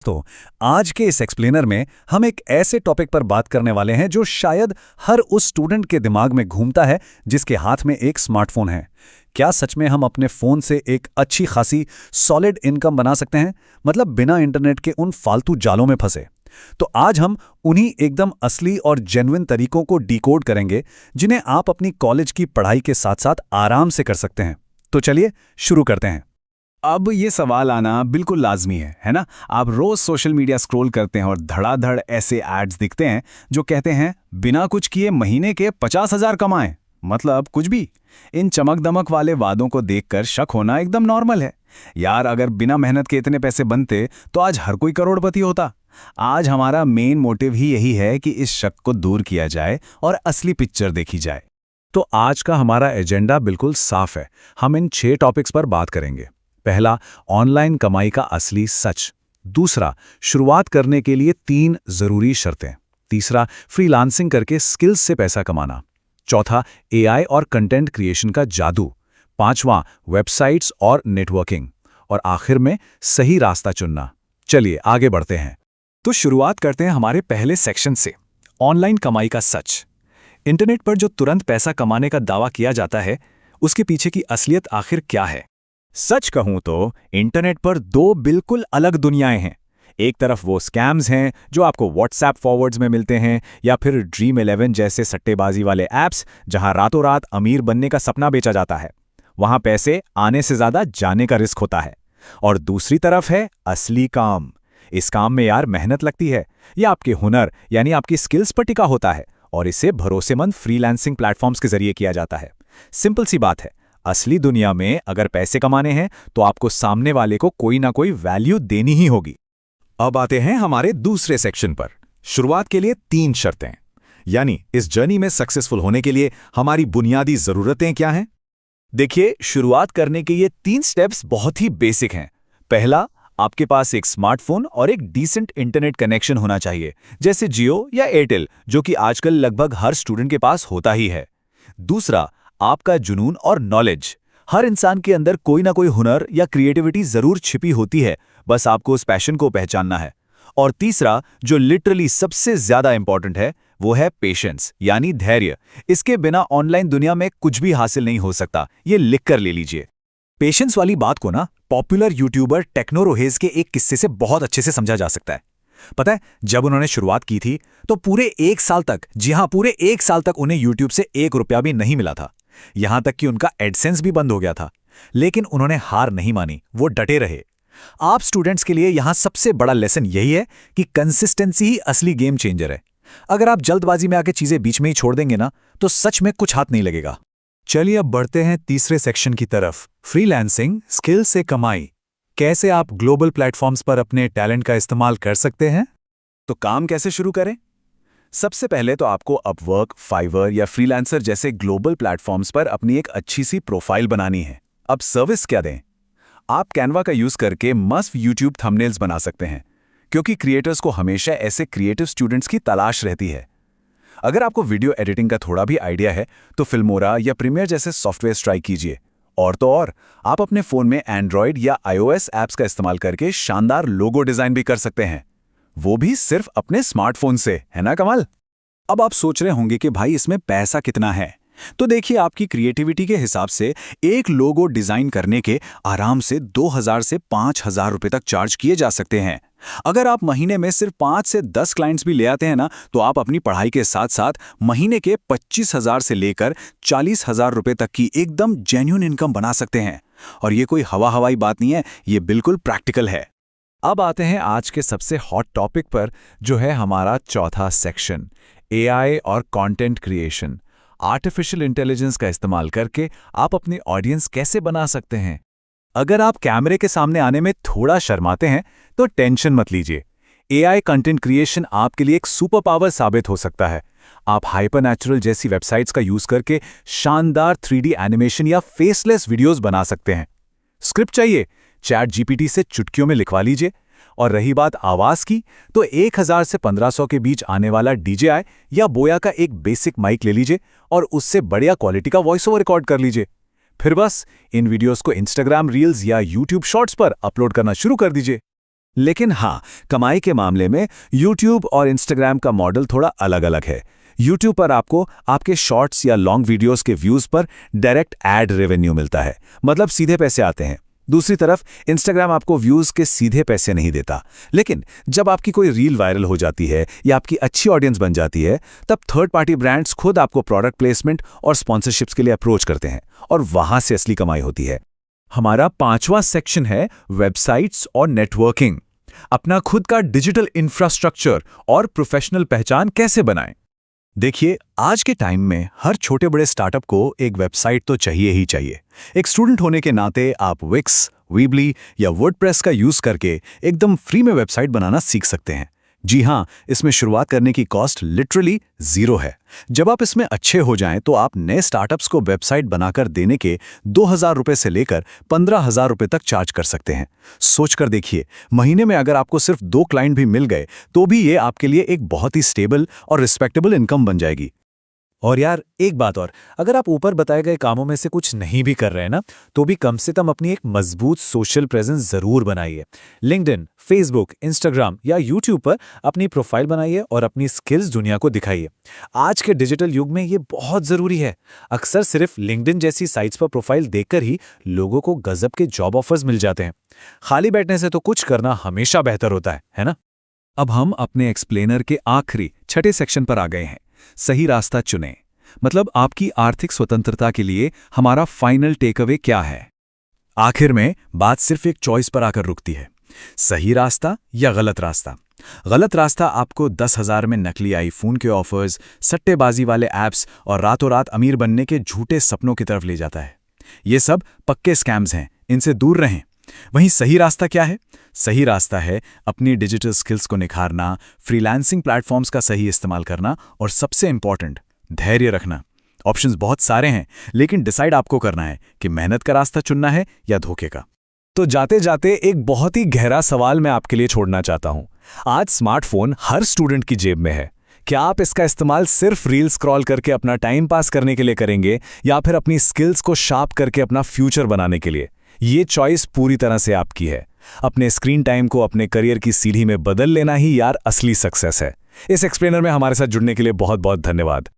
तो आज के इस एक्सप्लेनर में हम एक ऐसे टॉपिक पर बात करने वाले हैं जो शायद हर उस स्टूडेंट के दिमाग में घूमता है जिसके हाथ में एक स्मार्टफोन है। क्या सच में हम अपने फ़ोन से एक अच्छी खासी सॉलिड इनकम बना सकते हैं, मतलब बिना इंटरनेट के उन फालतू जालों में फंसे? तो आज हम उन्हीं एकदम असली और जेन्युइन तरीकों को डिकोड करेंगे जिन्हें आप अपनी कॉलेज की पढ़ाई के साथ साथ आराम से कर सकते हैं। तो चलिए शुरू करते हैं। अब ये सवाल आना बिल्कुल लाजमी है ना? आप रोज सोशल मीडिया स्क्रॉल करते हैं और धड़ाधड़ ऐसे एड्स दिखते हैं जो कहते हैं बिना कुछ किए महीने के 50,000 कमाएं, मतलब कुछ भी। इन चमक दमक वाले वादों को देखकर शक होना एकदम नॉर्मल है। यार, अगर बिना मेहनत के इतने पैसे बनते तो आज हर कोई करोड़पति होता। आज हमारा मेन मोटिव ही यही है कि इस शक को दूर किया जाए और असली पिक्चर देखी जाए। तो आज का हमारा एजेंडा बिल्कुल साफ है। हम इन 6 टॉपिक्स पर बात करेंगे। पहला, ऑनलाइन कमाई का असली सच। दूसरा, शुरुआत करने के लिए 3 जरूरी शर्तें। तीसरा, फ्रीलांसिंग करके स्किल्स से पैसा कमाना। चौथा, एआई और कंटेंट क्रिएशन का जादू। पांचवां, वेबसाइट्स और नेटवर्किंग। और आखिर में सही रास्ता चुनना। चलिए आगे बढ़ते हैं। तो शुरुआत करते हैं हमारे पहले सेक्शन से, ऑनलाइन कमाई का सच। इंटरनेट पर जो तुरंत पैसा कमाने का दावा किया जाता है, उसके पीछे की असलियत आखिर क्या है? सच कहूं तो इंटरनेट पर 2 बिल्कुल अलग दुनियाएं हैं। एक तरफ वो स्कैम्स हैं जो आपको व्हाट्सएप फॉरवर्ड्स में मिलते हैं, या फिर ड्रीम 11 जैसे सट्टेबाजी वाले ऐप्स जहां रातों रात अमीर बनने का सपना बेचा जाता है। वहां पैसे आने से ज्यादा जाने का रिस्क होता है। और दूसरी तरफ है असली काम। इस काम में यार मेहनत लगती है, यह आपके हुनर यानी आपकी स्किल्स पर टिका होता है, और इसे भरोसेमंद फ्रीलांसिंग प्लेटफॉर्म्स के जरिए किया जाता है। सिंपल सी बात है, असली दुनिया में अगर पैसे कमाने हैं तो आपको सामने वाले को कोई ना कोई वैल्यू देनी ही होगी। अब आते हैं हमारे दूसरे सेक्शन पर, शुरुआत के लिए 3 शर्तें। यानी इस जर्नी में सक्सेसफुल होने के लिए हमारी बुनियादी जरूरतें क्या हैं? देखिए, शुरुआत करने के ये 3 स्टेप्स बहुत ही बेसिक हैं। पहला, आपके पास एक स्मार्टफोन और एक डिसेंट इंटरनेट कनेक्शन होना चाहिए, जैसे जियो या एयरटेल, जो कि आजकल लगभग हर स्टूडेंट के पास होता ही है। दूसरा, आपका जुनून और नॉलेज। हर इंसान के अंदर कोई ना कोई हुनर या क्रिएटिविटी जरूर छिपी होती है, बस आपको उस पैशन को पहचानना है। और तीसरा, जो लिटरली सबसे ज्यादा इंपॉर्टेंट है, वो है पेशेंस यानी धैर्य। इसके बिना ऑनलाइन दुनिया में कुछ भी हासिल नहीं हो सकता, ये लिख कर ले लीजिए। पेशेंस वाली बात को ना पॉपुलर यूट्यूबर टेक्नो रोहेज के एक किस्से से बहुत अच्छे से समझा जा सकता है। पता है, जब उन्होंने शुरुआत की थी तो पूरे 1 साल तक, जी हां, पूरे 1 साल तक उन्हें यूट्यूब से 1 रुपया भी नहीं मिला था। यहां तक कि उनका एडसेंस भी बंद हो गया था। लेकिन उन्होंने हार नहीं मानी, वो डटे रहे। आप स्टूडेंट्स के लिए यहां सबसे बड़ा लेसन यही है कि कंसिस्टेंसी ही असली गेम चेंजर है। अगर आप जल्दबाजी में आके चीजें बीच में ही छोड़ देंगे ना, तो सच में कुछ हाथ नहीं लगेगा। चलिए अब बढ़ते हैं तीसरे सेक्शन की तरफ, फ्रीलांसिंग, स्किल से कमाई। कैसे आप ग्लोबल प्लेटफॉर्म्स पर अपने टैलेंट का इस्तेमाल कर सकते हैं? तो काम कैसे शुरू करें? सबसे पहले तो आपको अपवर्क, फाइवर या फ्रीलांसर जैसे ग्लोबल प्लेटफॉर्म्स पर अपनी एक अच्छी सी प्रोफाइल बनानी है। अब सर्विस क्या दें? आप कैनवा का यूज करके मस्त यूट्यूब थंबनेल्स बना सकते हैं, क्योंकि क्रिएटर्स को हमेशा ऐसे क्रिएटिव स्टूडेंट्स की तलाश रहती है। अगर आपको वीडियो एडिटिंग का थोड़ा भी आइडिया है तो फिल्मोरा या प्रीमियर जैसे सॉफ्टवेयर ट्राई कीजिए। और तो और, आप अपने फोन में एंड्रॉयड या iOS ऐप्स का इस्तेमाल करके शानदार लोगो डिजाइन भी कर सकते हैं, वो भी सिर्फ अपने स्मार्टफोन से। है ना कमाल? अब आप सोच रहे होंगे कि भाई इसमें पैसा कितना है। तो देखिए, आपकी क्रिएटिविटी के हिसाब से एक लोगो डिजाइन करने के आराम से 2,000 से 5,000 रुपए तक चार्ज किए जा सकते हैं। अगर आप महीने में सिर्फ 5 से 10 क्लाइंट्स भी ले आते हैं ना, तो आप अपनी पढ़ाई के साथ साथ महीने के 25,000 से लेकर 40,000 रुपए तक की एकदम जेन्युइन इनकम बना सकते हैं। और ये कोई हवाई बात नहीं है, ये बिल्कुल प्रैक्टिकल है। अब आते हैं आज के सबसे हॉट टॉपिक पर, जो है हमारा चौथा सेक्शन, एआई और कंटेंट क्रिएशन। आर्टिफिशियल इंटेलिजेंस का इस्तेमाल करके आप अपनी ऑडियंस कैसे बना सकते हैं? अगर आप कैमरे के सामने आने में थोड़ा शर्माते हैं तो टेंशन मत लीजिए। एआई कंटेंट क्रिएशन आपके लिए एक सुपर पावर साबित हो सकता है। आप हाइपरनैचुरल जैसी वेबसाइट्स का यूज करके शानदार 3D एनिमेशन या फेसलेस वीडियोस बना सकते हैं। स्क्रिप्ट चाहिए? चैट जीपीटी से चुटकियों में लिखवा लीजिए। और रही बात आवाज की, तो 1000 से 1500 के बीच आने वाला DJI या बोया का एक बेसिक माइक ले लीजिए और उससे बढ़िया क्वालिटी का वॉइस ओवर रिकॉर्ड कर लीजिए। फिर बस इन वीडियोस को इंस्टाग्राम रील्स या यूट्यूब शॉर्ट्स पर अपलोड करना शुरू कर दीजिए। लेकिन हाँ, कमाई के मामले में YouTube और Instagram का मॉडल थोड़ा अलग-अलग है। YouTube पर आपको आपके शॉर्ट्स या लॉन्ग वीडियोस के व्यूज पर डायरेक्ट एड रेवेन्यू मिलता है, मतलब सीधे पैसे आते हैं। दूसरी तरफ Instagram आपको व्यूज के सीधे पैसे नहीं देता। लेकिन जब आपकी कोई रील वायरल हो जाती है या आपकी अच्छी ऑडियंस बन जाती है, तब थर्ड पार्टी ब्रांड्स खुद आपको प्रोडक्ट प्लेसमेंट और स्पॉन्सरशिप्स के लिए अप्रोच करते हैं और वहां से असली कमाई होती है। हमारा 5वां सेक्शन है वेबसाइट्स और नेटवर्किंग। अपना खुद का डिजिटल इंफ्रास्ट्रक्चर और प्रोफेशनल पहचान कैसे बनाएं? देखिए, आज के टाइम में हर छोटे बड़े स्टार्टअप को एक वेबसाइट तो चाहिए ही चाहिए। एक स्टूडेंट होने के नाते आप विक्स, वीबली या वर्डप्रेस का यूज करके एकदम फ्री में वेबसाइट बनाना सीख सकते हैं। जी हाँ, इसमें शुरुआत करने की कॉस्ट लिटरली 0 है। जब आप इसमें अच्छे हो जाएं तो आप नए स्टार्टअप्स को वेबसाइट बनाकर देने के 2000 रुपये से लेकर 15,000 रुपये तक चार्ज कर सकते हैं। सोचकर देखिए, महीने में अगर आपको सिर्फ 2 क्लाइंट भी मिल गए तो भी ये आपके लिए एक बहुत ही स्टेबल और रिस्पेक्टेबल इनकम बन जाएगी। और यार एक बात और, अगर आप ऊपर बताए गए कामों में से कुछ नहीं भी कर रहे हैं ना, तो भी कम से कम अपनी एक मजबूत सोशल प्रेजेंस जरूर बनाइए। लिंक्डइन, फेसबुक, इंस्टाग्राम या यूट्यूब पर अपनी प्रोफाइल बनाइए और अपनी स्किल्स दुनिया को दिखाइए। आज के डिजिटल युग में ये बहुत जरूरी है। अक्सर सिर्फ लिंक्डइन जैसी साइट्स पर प्रोफाइल देखकर ही लोगों को गजब के जॉब ऑफर्स मिल जाते हैं। खाली बैठने से तो कुछ करना हमेशा बेहतर होता है ना? अब हम अपने एक्सप्लेनर के आखिरी 6ठे सेक्शन पर आ गए हैं। सही रास्ता चुनें। मतलब आपकी आर्थिक स्वतंत्रता के लिए हमारा फाइनल टेकअवे क्या है? आखिर में बात सिर्फ एक चॉइस पर आकर रुकती है, सही रास्ता या गलत रास्ता। गलत रास्ता आपको 10,000 में नकली आईफोन के ऑफर्स, सट्टेबाजी वाले ऐप्स और रातों रात अमीर बनने के झूठे सपनों की तरफ ले जाता है। ये सब पक्के स्कैम्स हैं, इनसे दूर रहें। वहीं सही रास्ता क्या है? सही रास्ता है अपनी डिजिटल स्किल्स को निखारना, फ्रीलांसिंग प्लेटफॉर्म्स का सही इस्तेमाल करना और सबसे इंपॉर्टेंट, धैर्य रखना। ऑप्शंस बहुत सारे हैं, लेकिन डिसाइड आपको करना है कि मेहनत का रास्ता चुनना है या धोखे का। तो जाते जाते एक बहुत ही गहरा सवाल मैं आपके लिए छोड़ना चाहता हूं। आज स्मार्टफोन हर स्टूडेंट की जेब में है। क्या आप इसका इस्तेमाल सिर्फ रील स्क्रॉल करके अपना टाइम पास करने के लिए करेंगे या फिर अपनी स्किल्स को शार्प करके अपना फ्यूचर बनाने के लिए? ये चॉइस पूरी तरह से आपकी है। अपने स्क्रीन टाइम को अपने करियर की सीढ़ी में बदल लेना ही यार असली सक्सेस है। इस एक्सप्लेनर में हमारे साथ जुड़ने के लिए बहुत बहुत धन्यवाद।